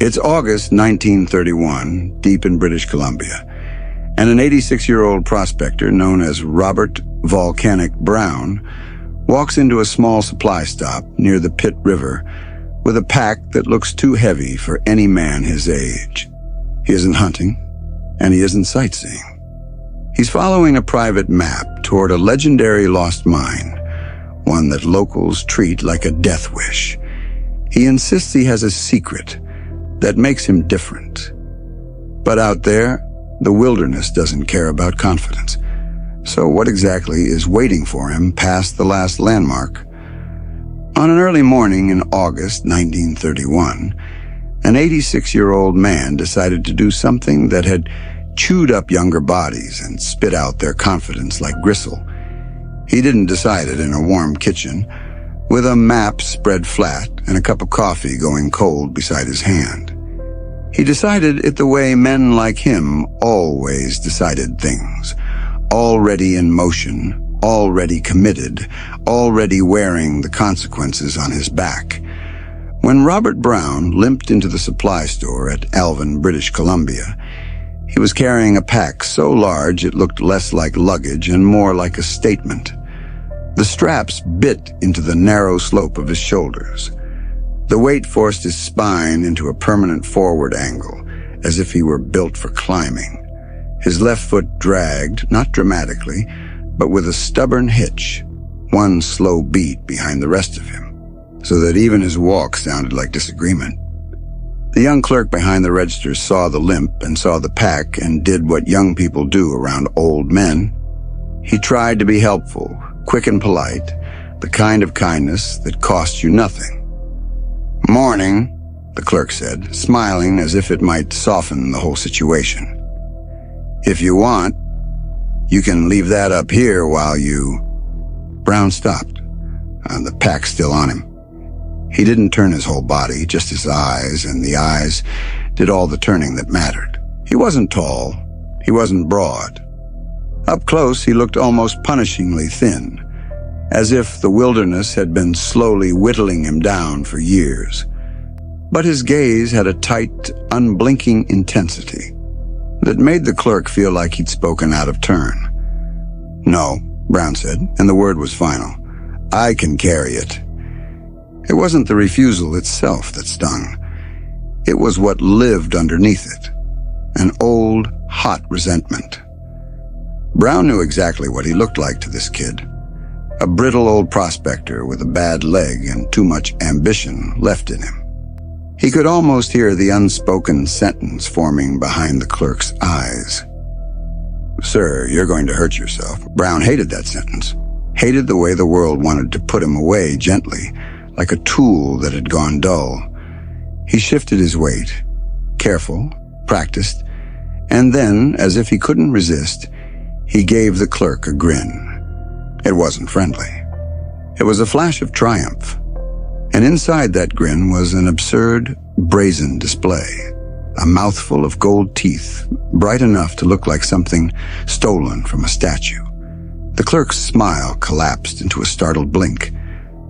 It's August 1931, deep in British Columbia, and an 86-year-old prospector known as Robert Volcanic Brown walks into a small supply stop near the Pitt River with a pack that looks too heavy for any man his age. He isn't hunting, and he isn't sightseeing. He's following a private map toward a legendary lost mine, one that locals treat like a death wish. He insists he has a secret that makes him different. But out there, the wilderness doesn't care about confidence. So what exactly is waiting for him past the last landmark? On an early morning in August 1931, an 86-year-old man decided to do something that had chewed up younger bodies and spit out their confidence like gristle. He didn't decide it in a warm kitchen, with a map spread flat and a cup of coffee going cold beside his hand. He decided it the way men like him always decided things, already in motion, already committed, already wearing the consequences on his back. When Robert Brown limped into the supply store at Alvin, British Columbia, he was carrying a pack so large it looked less like luggage and more like a statement. The straps bit into the narrow slope of his shoulders. The weight forced his spine into a permanent forward angle, as if he were built for climbing. His left foot dragged, not dramatically, but with a stubborn hitch, one slow beat behind the rest of him, so that even his walk sounded like disagreement. The young clerk behind the register saw the limp and saw the pack and did what young people do around old men. He tried to be helpful, quick and polite, the kind of kindness that costs you nothing. "Morning," the clerk said, smiling as if it might soften the whole situation. "If you want, you can leave that up here while you—" Brown stopped, the pack still on him. He didn't turn his whole body, just his eyes, and the eyes did all the turning that mattered. He wasn't tall. He wasn't broad. Up close, he looked almost punishingly thin, as if the wilderness had been slowly whittling him down for years. But his gaze had a tight, unblinking intensity that made the clerk feel like he'd spoken out of turn. "No," Brown said, and the word was final. "I can carry it." It wasn't the refusal itself that stung. It was what lived underneath it, an old, hot resentment. Brown knew exactly what he looked like to this kid. A brittle old prospector with a bad leg and too much ambition left in him. He could almost hear the unspoken sentence forming behind the clerk's eyes. "Sir, you're going to hurt yourself." Brown hated that sentence, hated the way the world wanted to put him away gently, like a tool that had gone dull. He shifted his weight, careful, practiced, and then, as if he couldn't resist, he gave the clerk a grin. It wasn't friendly. It was a flash of triumph. And inside that grin was an absurd, brazen display. A mouthful of gold teeth, bright enough to look like something stolen from a statue. The clerk's smile collapsed into a startled blink,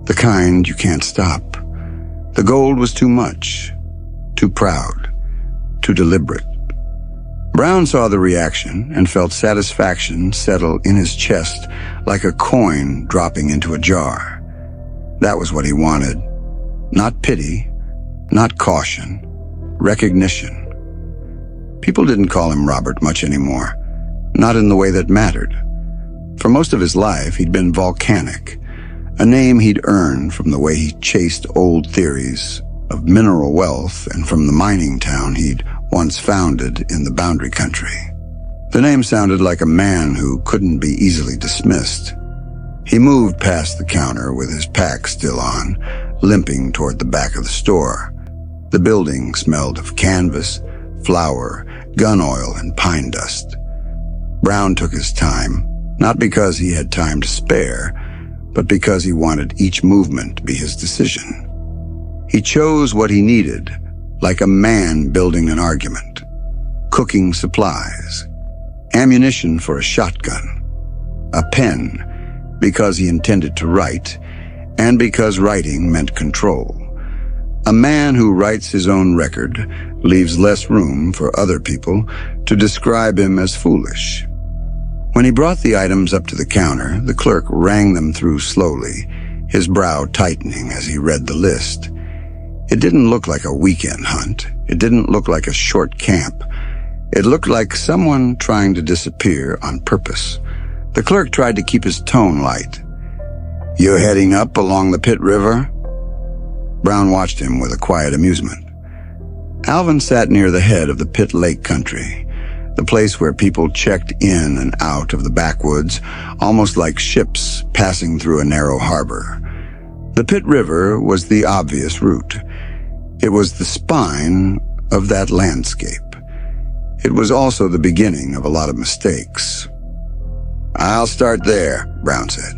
the kind you can't stop. The gold was too much, too proud, too deliberate. Brown saw the reaction and felt satisfaction settle in his chest like a coin dropping into a jar. That was what he wanted. Not pity, not caution, recognition. People didn't call him Robert much anymore, not in the way that mattered. For most of his life, he'd been Volcanic, a name he'd earned from the way he chased old theories of mineral wealth and from the mining town he'd once founded in the Boundary Country. The name sounded like a man who couldn't be easily dismissed. He moved past the counter with his pack still on, limping toward the back of the store. The building smelled of canvas, flour, gun oil, and pine dust. Brown took his time, not because he had time to spare, but because he wanted each movement to be his decision. He chose what he needed, like a man building an argument, cooking supplies, ammunition for a shotgun, a pen because he intended to write, and because writing meant control, A man who writes his own record leaves less room for other people to describe him as foolish. When he brought the items up to the counter, the clerk rang them through slowly, his brow tightening as he read the list. It didn't look like a weekend hunt. It didn't look like a short camp. It looked like someone trying to disappear on purpose. The clerk tried to keep his tone light. "You're heading up along the Pitt River?" Brown watched him with a quiet amusement. Alvin sat near the head of the Pitt Lake country, the place where people checked in and out of the backwoods, almost like ships passing through a narrow harbor. The Pitt River was the obvious route. It was the spine of that landscape. It was also the beginning of a lot of mistakes. "I'll start there," Brown said.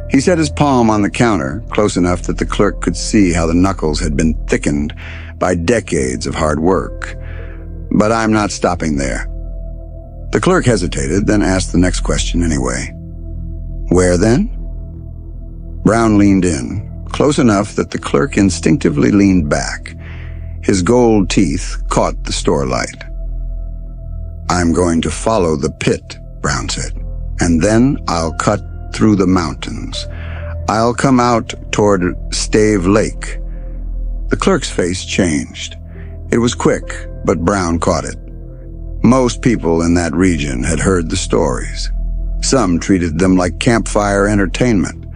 He set his palm on the counter, close enough that the clerk could see how the knuckles had been thickened by decades of hard work. "But I'm not stopping there." The clerk hesitated, then asked the next question anyway. "Where then?" Brown leaned in, close enough that the clerk instinctively leaned back. His gold teeth caught the store light. "I'm going to follow the pit," Brown said, "and then I'll cut through the mountains. I'll come out toward Stave Lake." The clerk's face changed. It was quick, but Brown caught it. Most people in that region had heard the stories. Some treated them like campfire entertainment.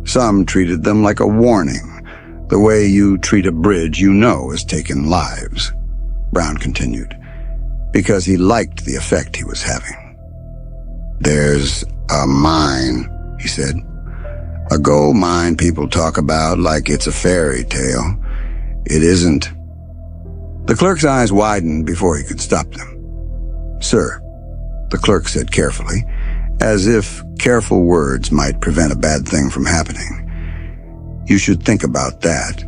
Some treated them like a warning, the way you treat a bridge you know has taken lives. Brown continued, because he liked the effect he was having. "There's a mine," he said. "A gold mine people talk about like it's a fairy tale. It isn't." The clerk's eyes widened before he could stop them. "Sir," the clerk said carefully, as if careful words might prevent a bad thing from happening, "you should think about that.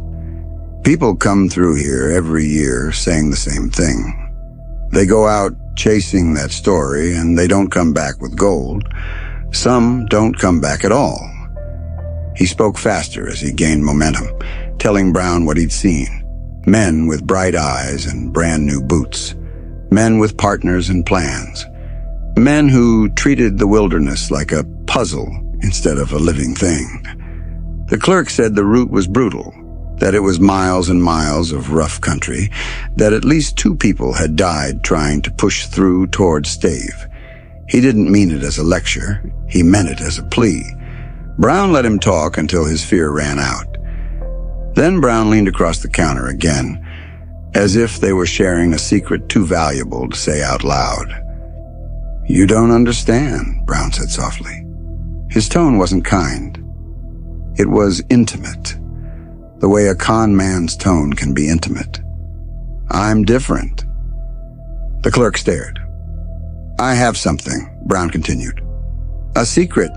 People come through here every year saying the same thing. They go out chasing that story and they don't come back with gold. Some don't come back at all." He spoke faster as he gained momentum, telling Brown what he'd seen. Men with bright eyes and brand new boots. Men with partners and plans. Men who treated the wilderness like a puzzle instead of a living thing. The clerk said the route was brutal, that it was miles and miles of rough country, that at least 2 people had died trying to push through toward Stave. He didn't mean it as a lecture, he meant it as a plea. Brown let him talk until his fear ran out. Then Brown leaned across the counter again, as if they were sharing a secret too valuable to say out loud. "You don't understand," Brown said softly. His tone wasn't kind. It was intimate, the way a con man's tone can be intimate. "I'm different." The clerk stared. "I have something," Brown continued. "A secret.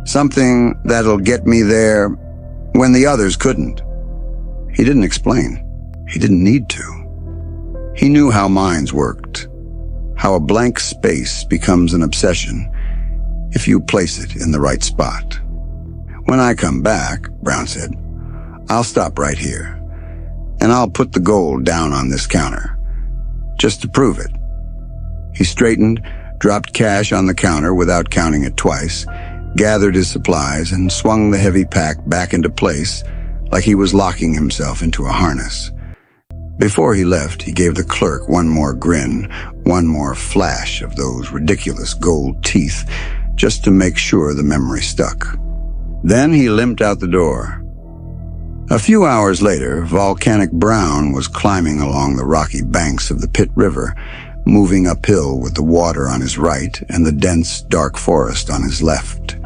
Something that'll get me there when the others couldn't." He didn't explain. He didn't need to. He knew how minds worked, how a blank space becomes an obsession if you place it in the right spot. "When I come back," Brown said, "I'll stop right here, and I'll put the gold down on this counter, just to prove it." He straightened, dropped cash on the counter without counting it twice, gathered his supplies, and swung the heavy pack back into place like he was locking himself into a harness. Before he left, he gave the clerk one more grin, one more flash of those ridiculous gold teeth, just to make sure the memory stuck. Then he limped out the door. A few hours later, Volcanic Brown was climbing along the rocky banks of the Pitt River, moving uphill with the water on his right and the dense, dark forest on his left.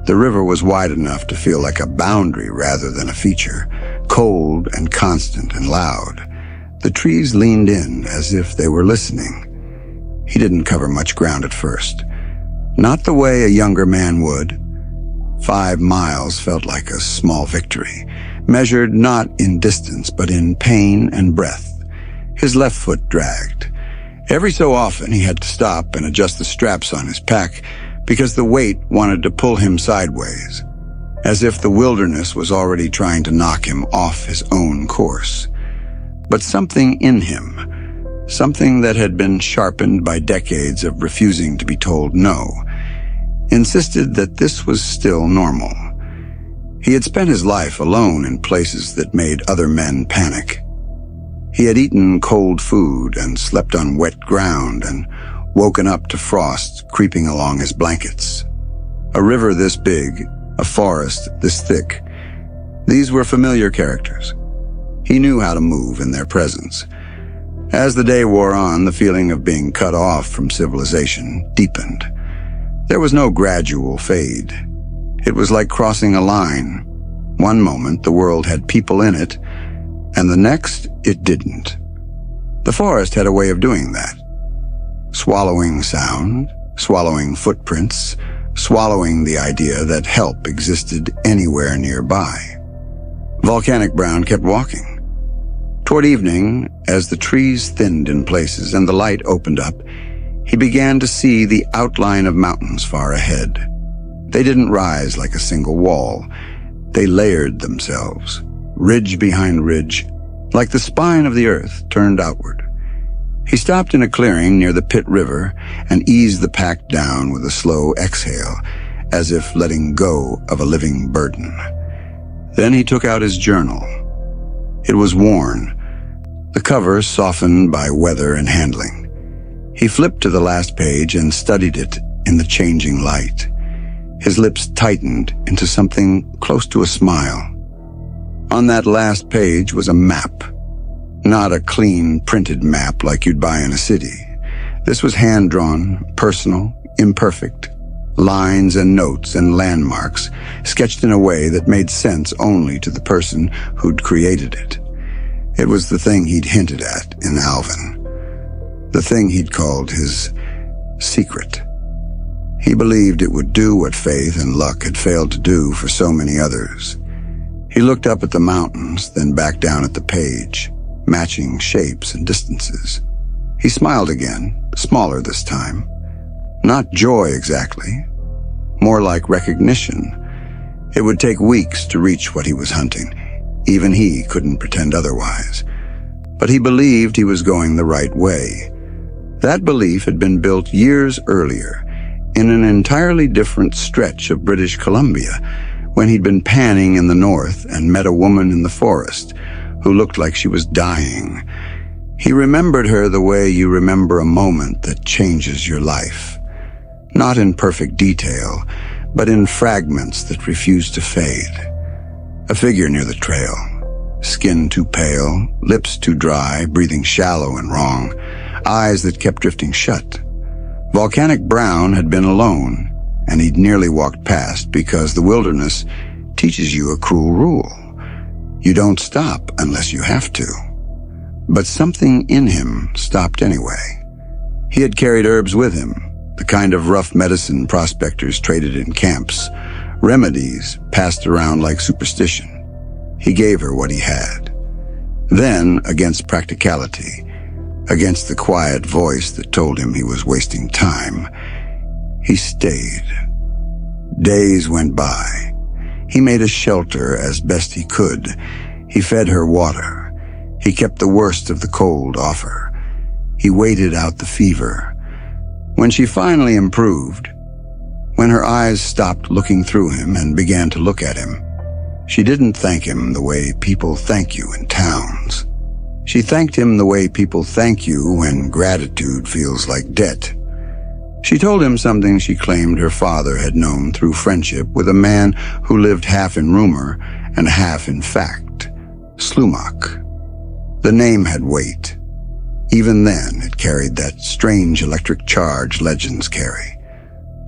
The river was wide enough to feel like a boundary rather than a feature, cold and constant and loud. The trees leaned in as if they were listening. He didn't cover much ground at first. Not the way a younger man would. 5 miles felt like a small victory, measured not in distance but in pain and breath. His left foot dragged. Every so often he had to stop and adjust the straps on his pack because the weight wanted to pull him sideways. as if the wilderness was already trying to knock him off his own course. But something in him, something that had been sharpened by decades of refusing to be told no, insisted that this was still normal. He had spent his life alone in places that made other men panic. He had eaten cold food and slept on wet ground and woken up to frost creeping along his blankets. A river this big, a forest this thick. These were familiar characters. He knew how to move in their presence. As the day wore on, the feeling of being cut off from civilization deepened. There was no gradual fade. It was like crossing a line. One moment the world had people in it, and the next it didn't. The forest had a way of doing that. Swallowing sound, swallowing footprints, swallowing the idea that help existed anywhere nearby. Volcanic Brown kept walking. Toward evening, as the trees thinned in places and the light opened up, he began to see the outline of mountains far ahead. They didn't rise like a single wall. They layered themselves, ridge behind ridge, like the spine of the earth turned outward. He stopped in a clearing near the Pitt River and eased the pack down with a slow exhale, as if letting go of a living burden. Then he took out his journal. It was worn, the cover softened by weather and handling. He flipped to the last page and studied it in the changing light. His lips tightened into something close to a smile. On that last page was a map. Not a clean, printed map like you'd buy in a city. This was hand-drawn, personal, imperfect. Lines and notes and landmarks, sketched in a way that made sense only to the person who'd created it. It was the thing he'd hinted at in Alvin. The thing he'd called his secret. He believed it would do what faith and luck had failed to do for so many others. He looked up at the mountains, then back down at the page, matching shapes and distances. He smiled again, smaller this time. Not joy exactly, more like recognition. It would take weeks to reach what he was hunting. Even he couldn't pretend otherwise. But he believed he was going the right way. That belief had been built years earlier, in an entirely different stretch of British Columbia, when he'd been panning in the north and met a woman in the forest who looked like she was dying. He remembered her the way you remember a moment that changes your life. Not in perfect detail, but in fragments that refuse to fade. A figure near the trail, skin too pale, lips too dry, breathing shallow and wrong, eyes that kept drifting shut. Volcanic Brown had been alone, and he'd nearly walked past because the wilderness teaches you a cruel rule. You don't stop unless you have to. But something in him stopped anyway. He had carried herbs with him, the kind of rough medicine prospectors traded in camps, remedies passed around like superstition. He gave her what he had. Then, against practicality, against the quiet voice that told him he was wasting time, he stayed. Days went by. He made a shelter as best he could. He fed her water. He kept the worst of the cold off her. He waited out the fever. When she finally improved, when her eyes stopped looking through him and began to look at him, she didn't thank him the way people thank you in towns. She thanked him the way people thank you when gratitude feels like debt. She told him something she claimed her father had known through friendship with a man who lived half in rumor and half in fact, Slumach. The name had weight. Even then, it carried that strange electric charge legends carry.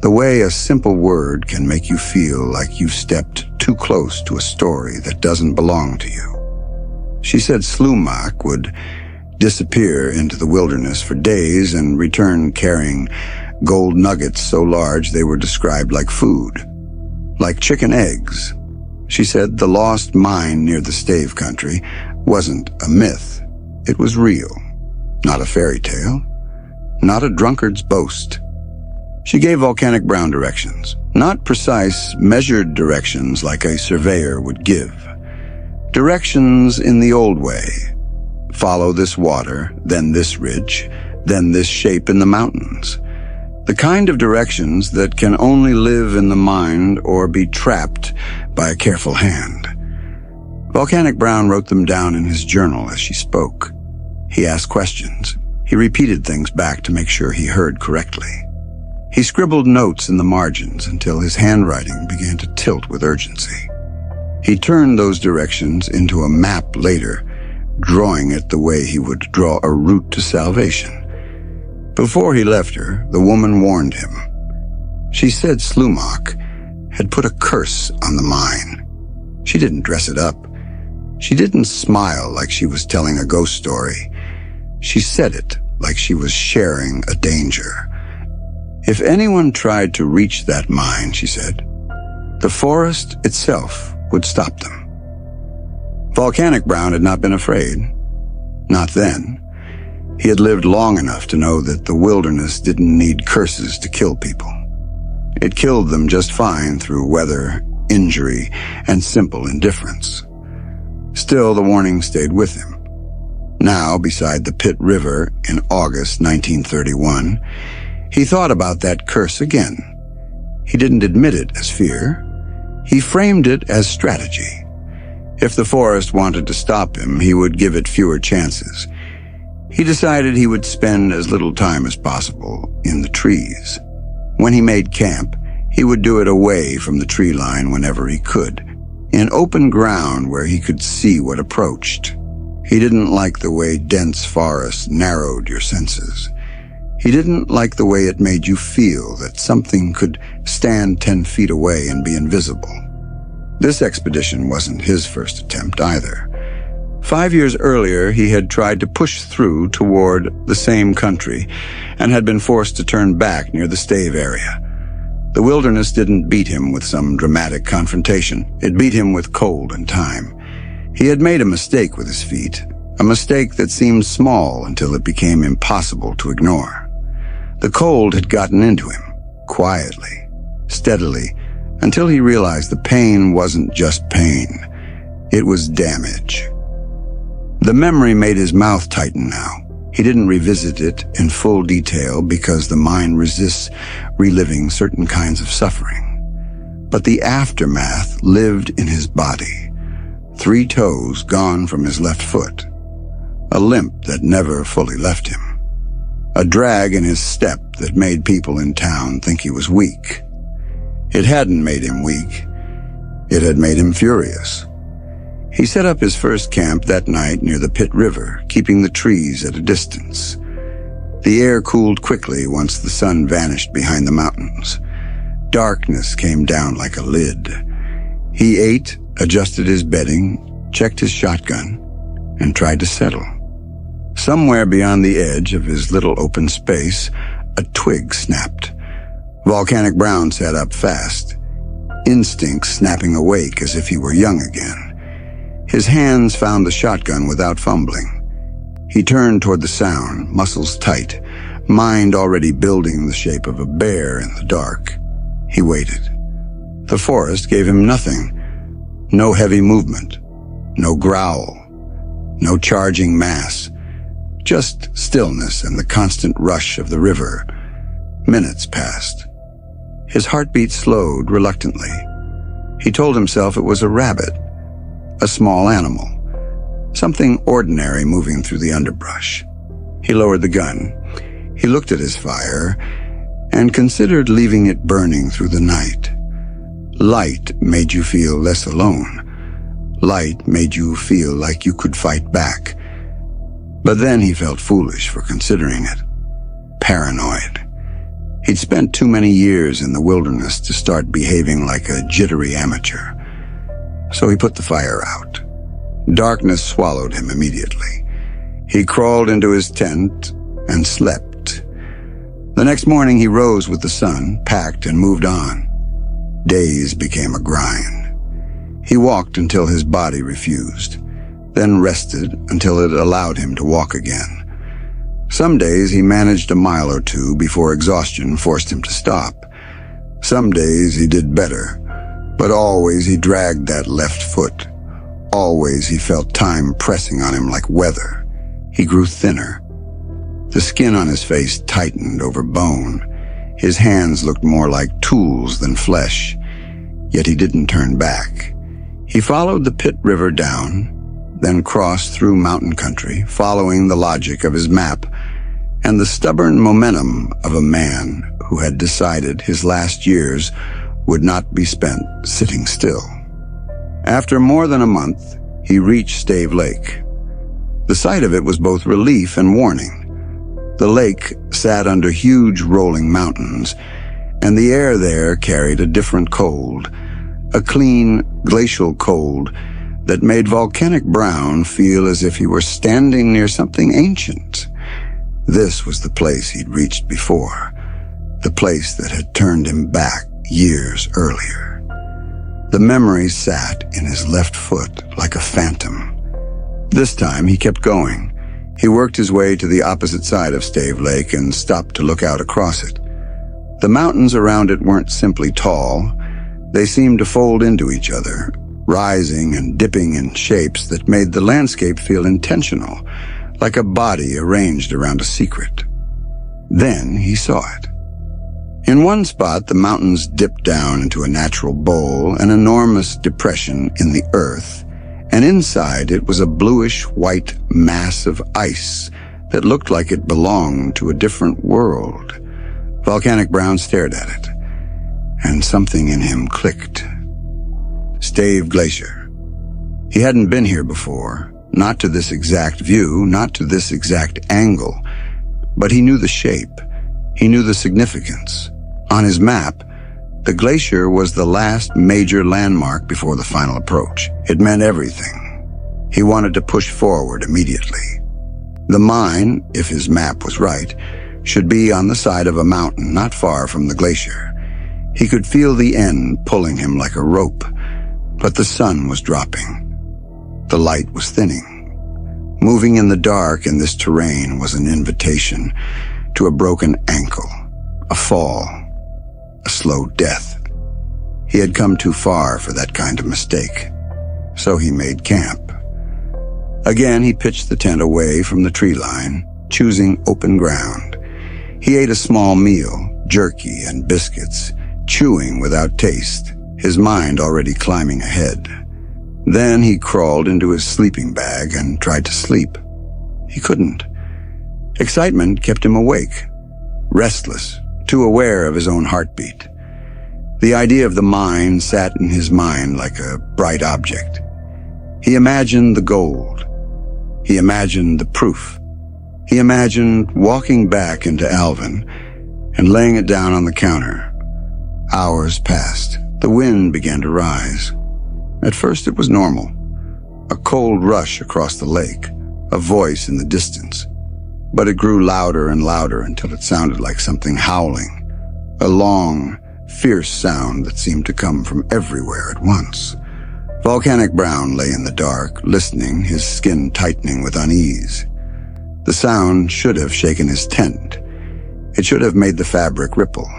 The way a simple word can make you feel like you stepped too close to a story that doesn't belong to you. She said Slumach would disappear into the wilderness for days and return carrying gold nuggets so large they were described like food, like chicken eggs. She said the lost mine near the Stave country wasn't a myth. It was real, not a fairy tale, not a drunkard's boast. She gave Volcanic Brown directions. Not precise, measured directions like a surveyor would give. Directions in the old way. Follow this water, then this ridge, then this shape in the mountains. The kind of directions that can only live in the mind or be trapped by a careful hand. Volcanic Brown wrote them down in his journal as she spoke. He asked questions. He repeated things back to make sure he heard correctly. He scribbled notes in the margins until his handwriting began to tilt with urgency. He turned those directions into a map later, drawing it the way he would draw a route to salvation. Before he left her, the woman warned him. She said Slumach had put a curse on the mine. She didn't dress it up. She didn't smile like she was telling a ghost story. She said it like she was sharing a danger. If anyone tried to reach that mine, she said, the forest itself would stop them. Volcanic Brown had not been afraid. Not then. He had lived long enough to know that the wilderness didn't need curses to kill people. It killed them just fine through weather, injury, and simple indifference. Still, the warning stayed with him. Now, beside the Pitt River in August 1931, he thought about that curse again. He didn't admit it as fear. He framed it as strategy. If the forest wanted to stop him, he would give it fewer chances. He decided he would spend as little time as possible in the trees. When he made camp, he would do it away from the tree line whenever he could, in open ground where he could see what approached. He didn't like the way dense forests narrowed your senses. He didn't like the way it made you feel that something could stand 10 feet away and be invisible. This expedition wasn't his first attempt either. 5 years earlier, he had tried to push through toward the same country and had been forced to turn back near the Stave area. The wilderness didn't beat him with some dramatic confrontation. It beat him with cold and time. He had made a mistake with his feet, a mistake that seemed small until it became impossible to ignore. The cold had gotten into him, quietly, steadily, until he realized the pain wasn't just pain. It was damage. The memory made his mouth tighten now. He didn't revisit it in full detail because the mind resists reliving certain kinds of suffering. But the aftermath lived in his body. 3 toes gone from his left foot. A limp that never fully left him. A drag in his step that made people in town think he was weak. It hadn't made him weak. It had made him furious. He set up his first camp that night near the Pitt River, keeping the trees at a distance. The air cooled quickly once the sun vanished behind the mountains. Darkness came down like a lid. He ate, adjusted his bedding, checked his shotgun, and tried to settle. Somewhere beyond the edge of his little open space, a twig snapped. Volcanic Brown sat up fast, instinct snapping awake as if he were young again. His hands found the shotgun without fumbling. He turned toward the sound, muscles tight, mind already building the shape of a bear in the dark. He waited. The forest gave him nothing. No heavy movement, no growl, no charging mass. Just stillness and the constant rush of the river. Minutes passed. His heartbeat slowed reluctantly. He told himself it was a rabbit, a small animal, something ordinary moving through the underbrush. He lowered the gun. He looked at his fire and considered leaving it burning through the night. Light made you feel less alone. Light made you feel like you could fight back. But then he felt foolish for considering it. Paranoid. He'd spent too many years in the wilderness to start behaving like a jittery amateur. So he put the fire out. Darkness swallowed him immediately. He crawled into his tent and slept. The next morning he rose with the sun, packed and moved on. Days became a grind. He walked until his body refused, then rested until it allowed him to walk again. Some days he managed a mile or two before exhaustion forced him to stop. Some days he did better, but always he dragged that left foot. Always he felt time pressing on him like weather. He grew thinner. The skin on his face tightened over bone. His hands looked more like tools than flesh, yet he didn't turn back. He followed the Pitt River down, then crossed through mountain country, following the logic of his map and the stubborn momentum of a man who had decided his last years would not be spent sitting still. After more than a month, he reached Stave Lake. The sight of it was both relief and warning. The lake sat under huge rolling mountains, and the air there carried a different cold, a clean, glacial cold that made Volcanic Brown feel as if he were standing near something ancient. This was the place he'd reached before, the place that had turned him back years earlier. The memory sat in his left foot like a phantom. This time he kept going. He worked his way to the opposite side of Stave Lake and stopped to look out across it. The mountains around it weren't simply tall. They seemed to fold into each other, rising and dipping in shapes that made the landscape feel intentional, like a body arranged around a secret. Then he saw it. In one spot, the mountains dipped down into a natural bowl, an enormous depression in the earth, and inside it was a bluish-white mass of ice that looked like it belonged to a different world. Volcanic Brown stared at it, and something in him clicked. Stave Glacier. He hadn't been here before, not to this exact view, not to this exact angle, but he knew the shape. He knew the significance. On his map, the glacier was the last major landmark before the final approach. It meant everything. He wanted to push forward immediately. The mine, if his map was right, should be on the side of a mountain not far from the glacier. He could feel the end pulling him like a rope, but the sun was dropping. The light was thinning. Moving in the dark in this terrain was an invitation to a broken ankle, a fall, a slow death. He had come too far for that kind of mistake, so he made camp. Again, he pitched the tent away from the tree line, choosing open ground. He ate a small meal, jerky and biscuits, chewing without taste, his mind already climbing ahead. Then he crawled into his sleeping bag and tried to sleep. He couldn't. Excitement kept him awake, restless, too aware of his own heartbeat. The idea of the mine sat in his mind like a bright object. He imagined the gold. He imagined the proof. He imagined walking back into Alvin and laying it down on the counter. Hours passed. The wind began to rise. At first it was normal. A cold rush across the lake, a voice in the distance. But it grew louder and louder until it sounded like something howling, a long, fierce sound that seemed to come from everywhere at once. Volcanic Brown lay in the dark, listening, his skin tightening with unease. The sound should have shaken his tent. It should have made the fabric ripple.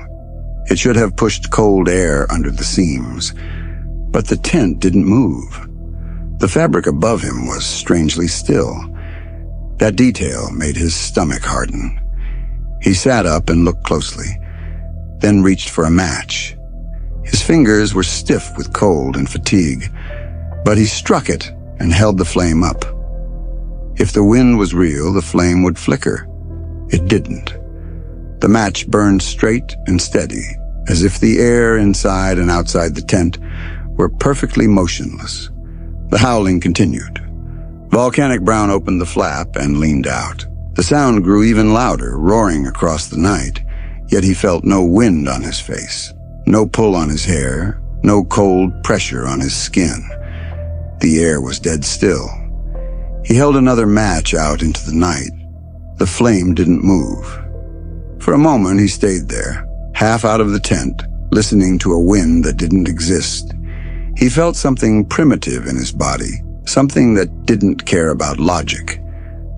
It should have pushed cold air under the seams. But the tent didn't move. The fabric above him was strangely still. That detail made his stomach harden. He sat up and looked closely, then reached for a match. His fingers were stiff with cold and fatigue, but he struck it and held the flame up. If the wind was real, the flame would flicker. It didn't. The match burned straight and steady, as if the air inside and outside the tent were perfectly motionless. The howling continued. Volcanic Brown opened the flap and leaned out. The sound grew even louder, roaring across the night, yet he felt no wind on his face, no pull on his hair, no cold pressure on his skin. The air was dead still. He held another match out into the night. The flame didn't move. For a moment he stayed there, half out of the tent, listening to a wind that didn't exist. He felt something primitive in his body, something that didn't care about logic.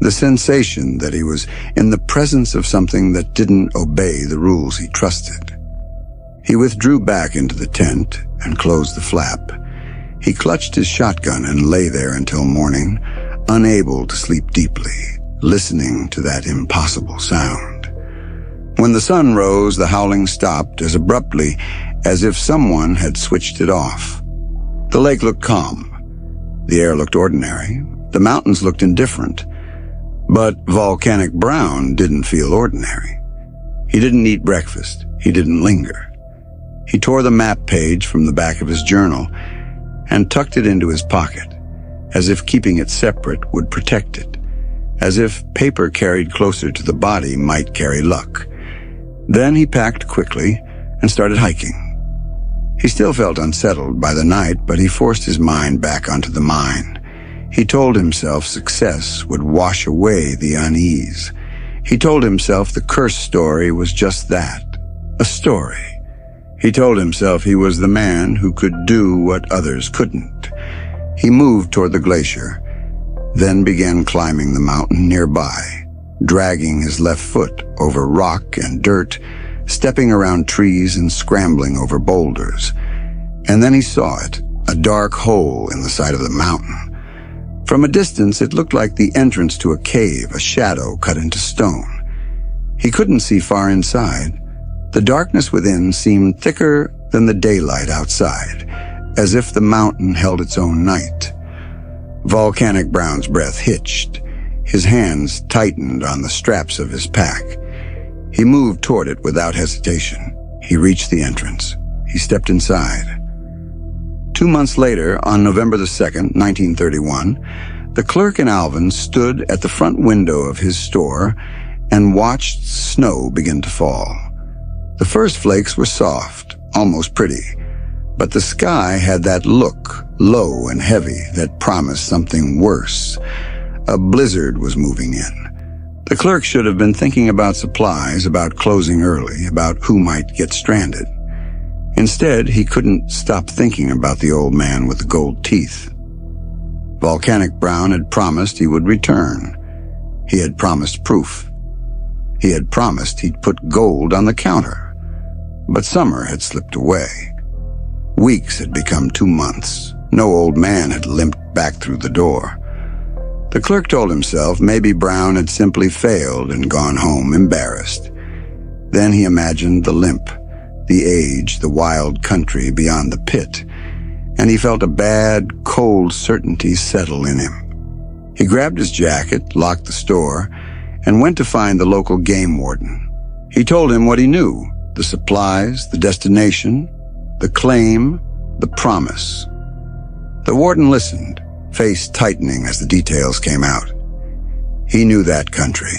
The sensation that he was in the presence of something that didn't obey the rules he trusted. He withdrew back into the tent and closed the flap. He clutched his shotgun and lay there until morning, unable to sleep deeply, listening to that impossible sound. When the sun rose, the howling stopped as abruptly as if someone had switched it off. The lake looked calm. The air looked ordinary. The mountains looked indifferent. But Volcanic Brown didn't feel ordinary. He didn't eat breakfast. He didn't linger. He tore the map page from the back of his journal and tucked it into his pocket, as if keeping it separate would protect it, as if paper carried closer to the body might carry luck. Then he packed quickly and started hiking. He still felt unsettled by the night, but he forced his mind back onto the mine. He told himself success would wash away the unease. He told himself the curse story was just that, a story. He told himself he was the man who could do what others couldn't. He moved toward the glacier, then began climbing the mountain nearby, dragging his left foot over rock and dirt, stepping around trees and scrambling over boulders. And then he saw it, a dark hole in the side of the mountain. From a distance, it looked like the entrance to a cave, a shadow cut into stone. He couldn't see far inside. The darkness within seemed thicker than the daylight outside, as if the mountain held its own night. Volcanic Brown's breath hitched. His hands tightened on the straps of his pack. He moved toward it without hesitation. He reached the entrance. He stepped inside. 2 months later, on November the 2nd, 1931, the clerk in Alvin stood at the front window of his store and watched snow begin to fall. The first flakes were soft, almost pretty, but the sky had that look, low and heavy, that promised something worse. A blizzard was moving in. The clerk should have been thinking about supplies, about closing early, about who might get stranded. Instead, he couldn't stop thinking about the old man with the gold teeth. Volcanic Brown had promised he would return. He had promised proof. He had promised he'd put gold on the counter. But summer had slipped away. Weeks had become 2 months. No old man had limped back through the door. The clerk told himself maybe Brown had simply failed and gone home embarrassed. Then he imagined the limp, the age, the wild country beyond the pit, and he felt a bad, cold certainty settle in him. He grabbed his jacket, locked the store, and went to find the local game warden. He told him what he knew: the supplies, the destination, the claim, the promise. The warden listened, face tightening as the details came out. He knew that country.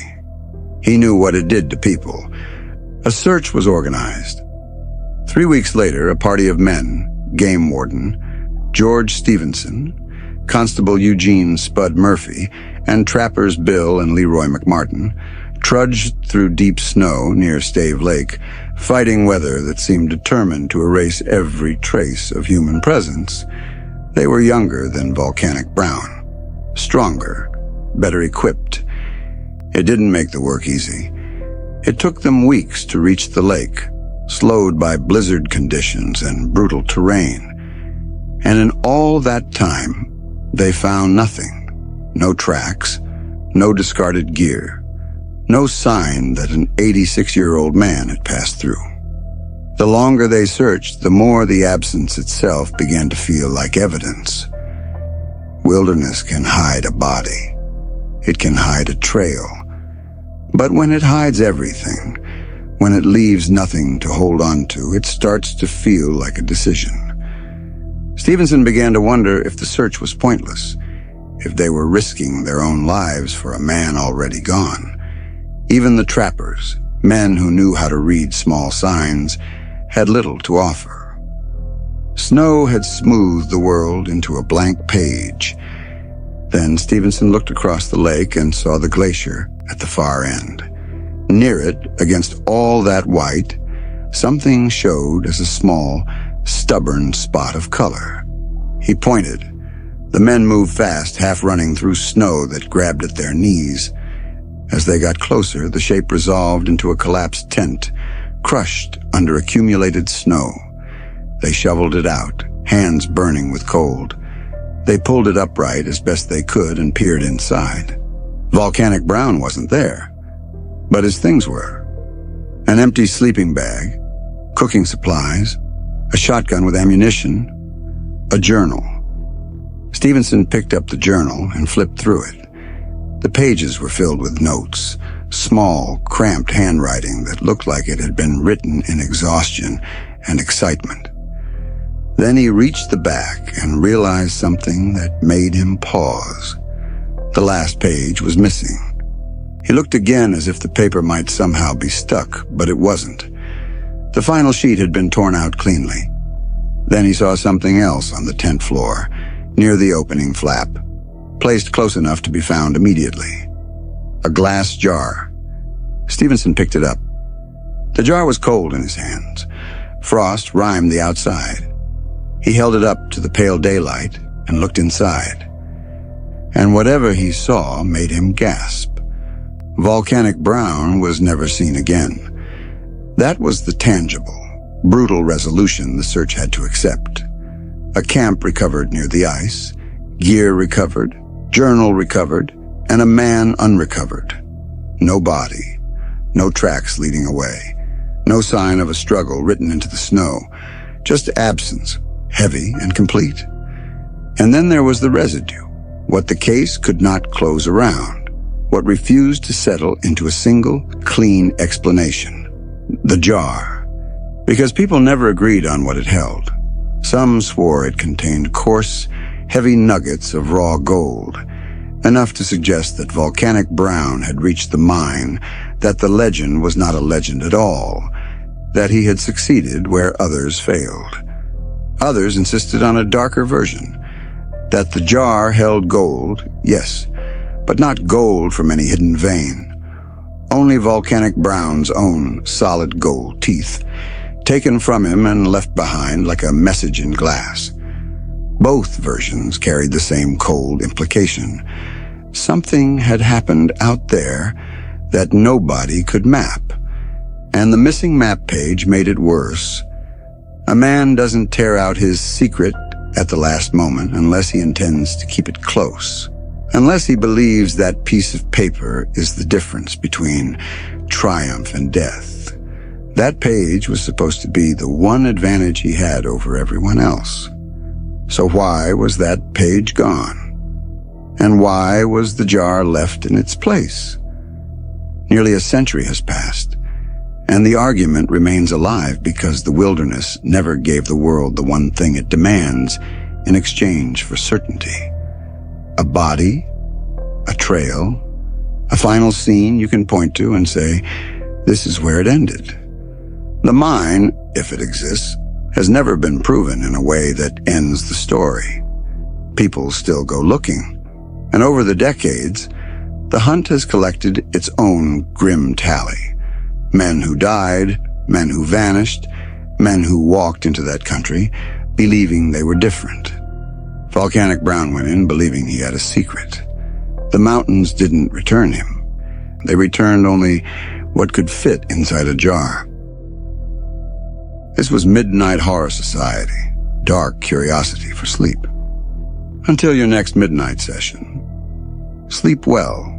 He knew what it did to people. A search was organized. 3 weeks later, a party of men, game warden George Stevenson, Constable Eugene Spud Murphy, and trappers Bill and Leroy McMartin, trudged through deep snow near Stave Lake, fighting weather that seemed determined to erase every trace of human presence. They were younger than Volcanic Brown, stronger, better equipped. It didn't make the work easy. It took them weeks to reach the lake, slowed by blizzard conditions and brutal terrain. And in all that time, they found nothing. No tracks, no discarded gear, no sign that an 86-year-old man had passed through. The longer they searched, the more the absence itself began to feel like evidence. Wilderness can hide a body. It can hide a trail. But when it hides everything, when it leaves nothing to hold on to, it starts to feel like a decision. Stevenson began to wonder if the search was pointless, if they were risking their own lives for a man already gone. Even the trappers, men who knew how to read small signs, had little to offer. Snow had smoothed the world into a blank page. Then Stevenson looked across the lake and saw the glacier at the far end. Near it, against all that white, something showed as a small, stubborn spot of color. He pointed. The men moved fast, half running through snow that grabbed at their knees. As they got closer, the shape resolved into a collapsed tent, crushed under accumulated snow. They shoveled it out, hands burning with cold. They pulled it upright as best they could and peered inside. Volcanic Brown wasn't there, but his things were. An empty sleeping bag, cooking supplies, a shotgun with ammunition, a journal. Stevenson picked up the journal and flipped through it. The pages were filled with notes, small, cramped handwriting that looked like it had been written in exhaustion and excitement. Then he reached the back and realized something that made him pause. The last page was missing. He looked again as if the paper might somehow be stuck, but it wasn't. The final sheet had been torn out cleanly. Then he saw something else on the tent floor, near the opening flap, placed close enough to be found immediately. A glass jar. Stevenson picked it up. The jar was cold in his hands. Frost rimed the outside. He held it up to the pale daylight and looked inside. And whatever he saw made him gasp. Volcanic Brown was never seen again. That was the tangible, brutal resolution the search had to accept. A camp recovered near the ice, gear recovered, journal recovered, and a man unrecovered. No body, no tracks leading away, no sign of a struggle written into the snow, just absence, heavy and complete. And then there was the residue, what the case could not close around, what refused to settle into a single, clean explanation. The jar. Because people never agreed on what it held. Some swore it contained coarse, heavy nuggets of raw gold, enough to suggest that Volcanic Brown had reached the mine, that the legend was not a legend at all, that he had succeeded where others failed. Others insisted on a darker version, that the jar held gold, yes, but not gold from any hidden vein. Only Volcanic Brown's own solid gold teeth, taken from him and left behind like a message in glass. Both versions carried the same cold implication. Something had happened out there that nobody could map. And the missing map page made it worse. A man doesn't tear out his secret at the last moment unless he intends to keep it close. Unless he believes that piece of paper is the difference between triumph and death. That page was supposed to be the one advantage he had over everyone else. So why was that page gone? And why was the jar left in its place? Nearly a century has passed, and the argument remains alive because the wilderness never gave the world the one thing it demands in exchange for certainty. A body, a trail, a final scene you can point to and say, this is where it ended. The mine, if it exists, has never been proven in a way that ends the story. People still go looking, and over the decades, the hunt has collected its own grim tally. Men who died, men who vanished, men who walked into that country believing they were different. Volcanic Brown went in believing he had a secret. The mountains didn't return him. They returned only what could fit inside a jar. This was Midnight Horror Society, dark curiosity for sleep. Until your next midnight session, sleep well.